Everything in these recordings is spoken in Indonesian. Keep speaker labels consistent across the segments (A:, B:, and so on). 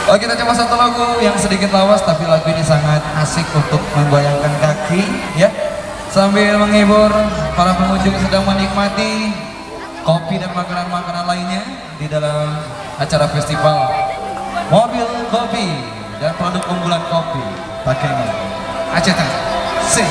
A: Oke, kita coba satu lagu yang sedikit lawas, tapi lagu ini sangat asik untuk menggoyangkan kaki, ya. Sambil menghibur para pengunjung yang sedang menikmati kopi dan makanan-makanan lainnya di dalam acara festival Mobil Kopi dan produk unggulan kopi pakainya Aceh Tengah. Sing.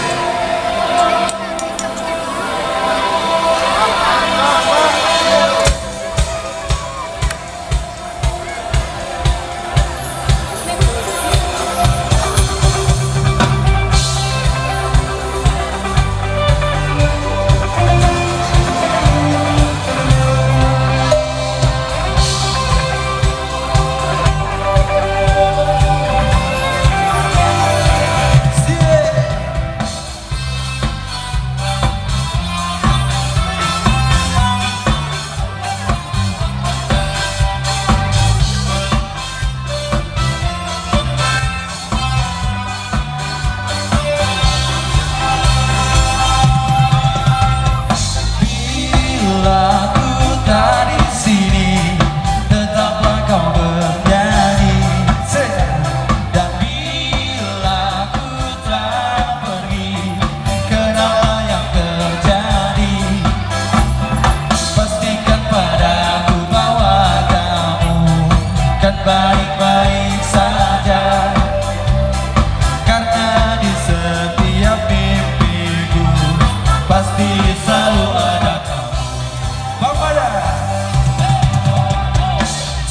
B: Baik-baik saja, karena di setiap mimpiku pasti selalu ada kamu. Bang Pada,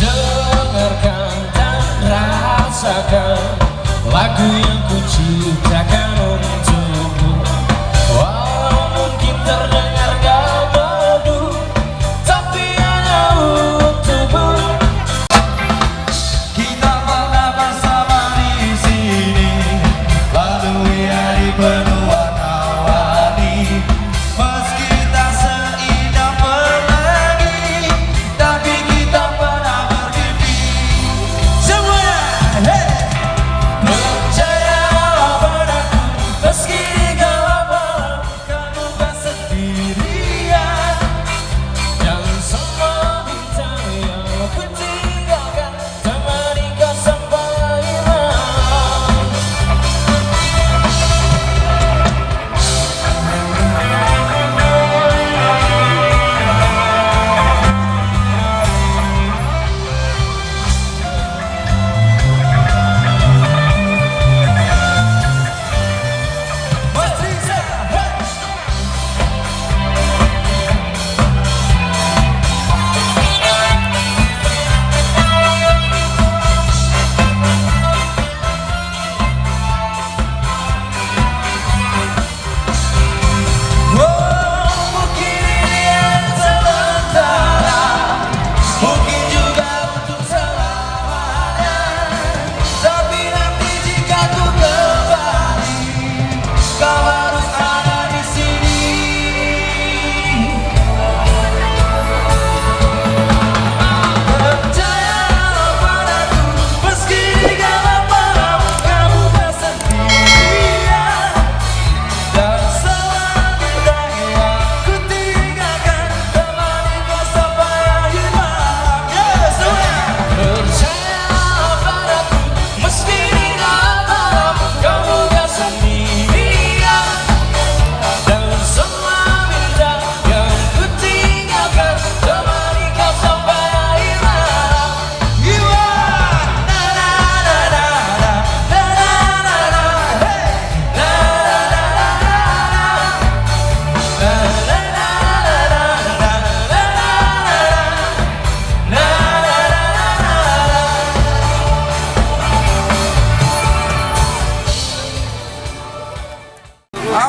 B: dengarkan dan rasakan lagu yang ku ciptakan untukmu. Walau mungkin terdengar gak merdu, tapi hanya untukmu. Penuh warna-warni, meski tak seindah pelangi, tapi kita pernah bermimpi. Semuanya, hey! Percayalah padaku, meski gelap malam, kamu tak sendirian. Dan semua bintang yang aku tinggalkan temani kau sampai akhir malam.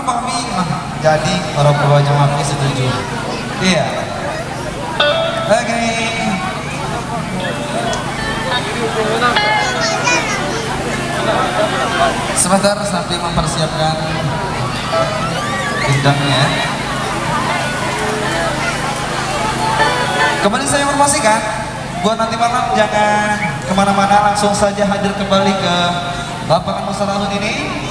A: Mami, jadi orang tuanya Mami setuju. Iya. Oke. Sebentar sambil mempersiapkan gendangnya. Kembali saya informasikan, buat nanti malam jangan kemana-mana, langsung saja hadir kembali ke lapangan Mustalahun ini.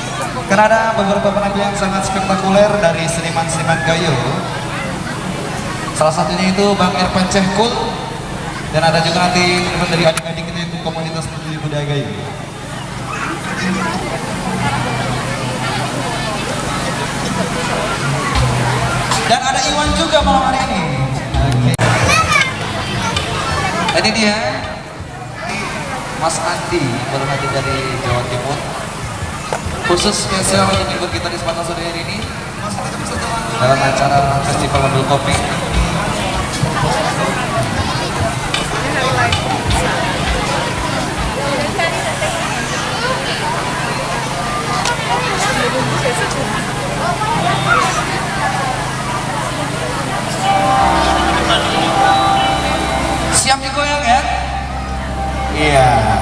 A: Karena ada beberapa penampilan sangat spektakuler dari seniman-seniman Gayo. Salah satunya itu Bang Irfan Cehkul, dan ada juga nanti dari adik-adik kita itu komunitas peduli budaya ini. Dan ada Iwan juga malam hari ini. Oke. Tadi dia Mas Andi baru hadir dari Jawa Timur. Khusus spesial untuk ibu kita di Sepatu sore hari ini dalam acara Festival Mobil Kopi. Siap digoyang ya? Iya.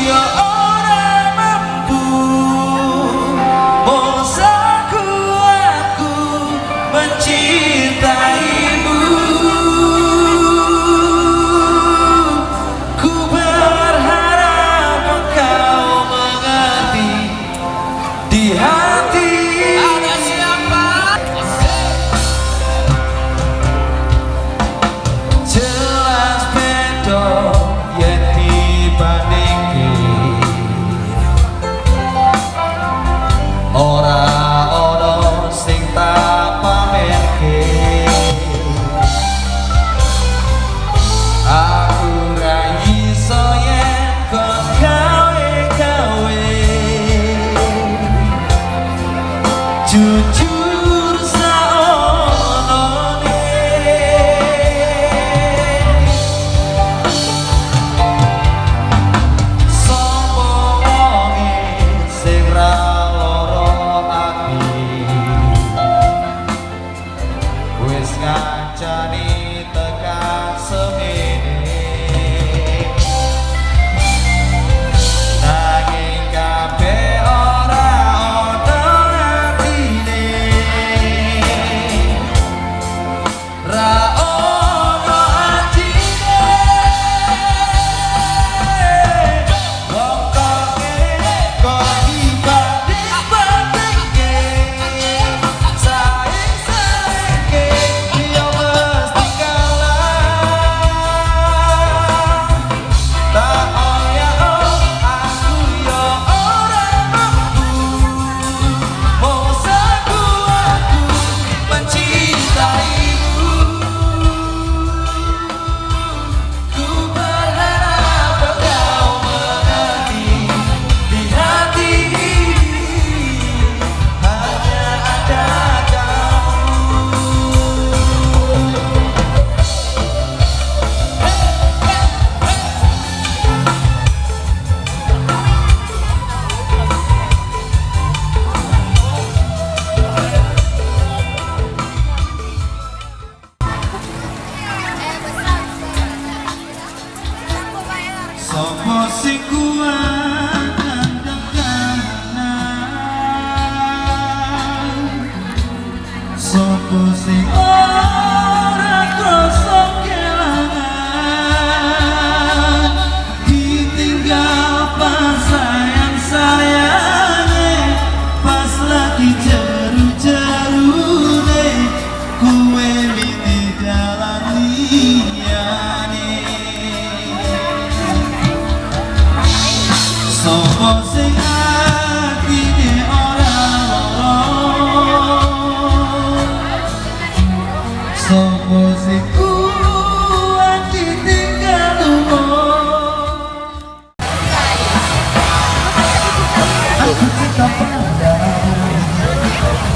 A: Ya orang mampu bosaku aku mencintaimu. Ku berharap engkau mengerti di hati. Ada siapa? Jelas beda yen dibandingke. Ora ono sing tak pamerke. Aku ra iso yen kon gawe-gawe. Jujur saonone. Sopo wonge sing ra lara ati. Wis ngancani tekan semene. Nanging kabeh ora ono atine. Ra ono atine. Wong kok ngene kok dibanding-bandingke. Saing-saingke yo mesti kalah. Tak oya aku yo ora mampu. Bosaku aku mencintaimu. Ku berharap engkau mengerti di hati ini hanya ada kamu. Sopo sing kuat tekanan. Sopo sing ora krasa kelangan. Ditinggal pas sayang-sayange, pas lagi jeru-jerune kuwe miti dalan liyane. Sopo sing atine ora lara. Sopo sing kuat ditinggal lunga. Aku cinta padamu,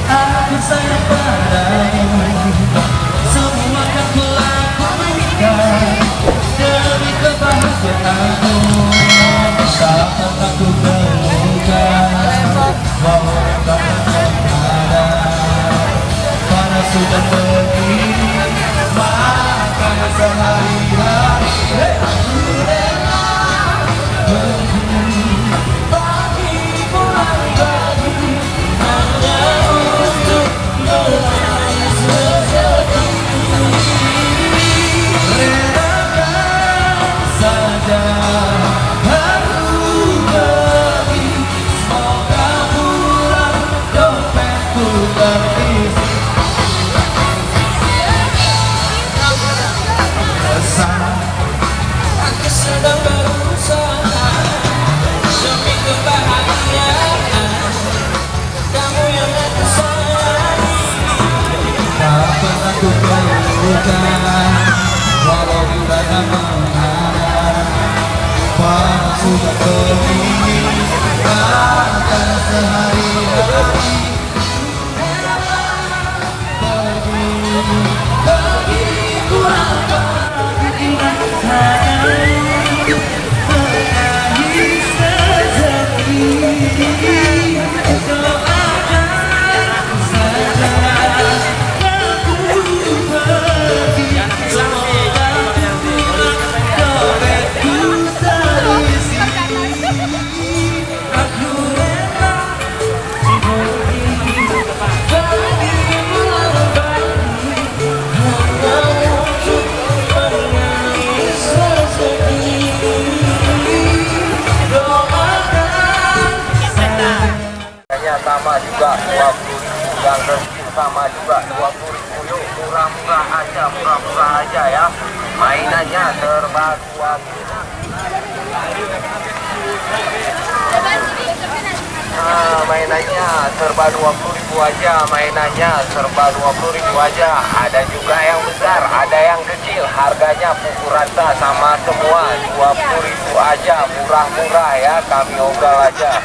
A: aku sayang padamu. Semua akan kulakukan demi kebahagiaanmu. Saat aku temukan bahwa yang tak ada, panas sudah pergi, maka sehari-hari aku rela pergi bagi pulang. bukan, walau di udara menghadap, panas sudah begini, akan sehari-hari pergi kurang pergi mengahi sejati, doakan saja aku pergi, semoga dompetku terisi. Aku rela diberi bagi berbagi hanya untuk menangis sesedih. Doakan saja.
C: Harganya sama juga 20.000, yang kecil sama juga 20.000. Yuk murah-murah aja ya, mainannya serba 20. Mainannya serba 20.000 aja, mainannya serba 20.000 aja. Ada juga yang besar, ada yang kecil, harganya pukul rata sama semua 20.000 aja, murah-murah ya, kami ogal aja.